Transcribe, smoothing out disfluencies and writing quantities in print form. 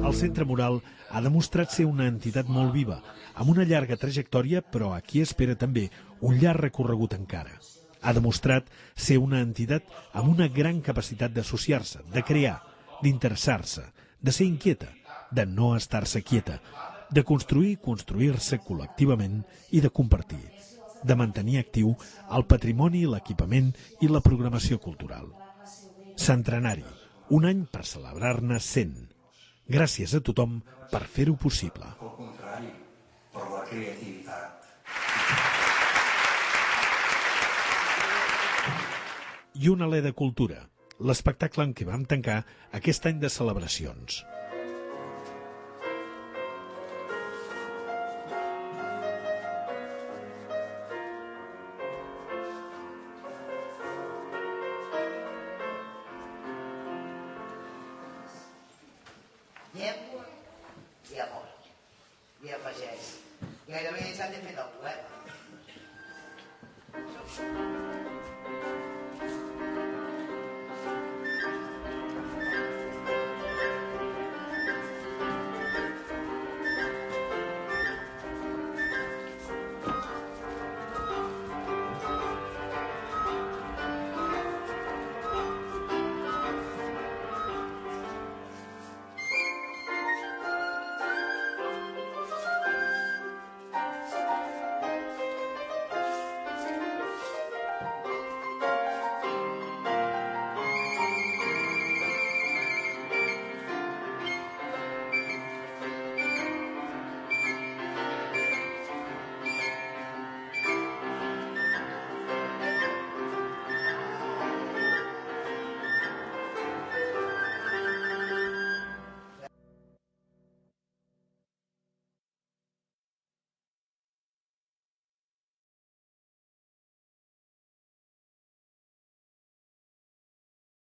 El Centre Mural ha demostrat ser una entitat molt viva, amb una llarga trajectòria, però aquí espera també un llarg recorregut encara. Ha demostrat ser una entitat amb una gran capacitat d'associar-se, de crear, d'interessar-se, de ser inquieta, de no estar-se quieta, de construir i construir-se col·lectivament i de compartir, de mantenir actiu el patrimoni, l'equipament i la programació cultural. Centenari, un any per celebrar-ne 100. Gràcies a tothom per fer-ho possible. Al contrari, per la creativitat. I un alè de cultura, l'espectacle en què vam tancar aquest any de celebracions. I amor. I afegeix. Gairebé s'han de fer del poema.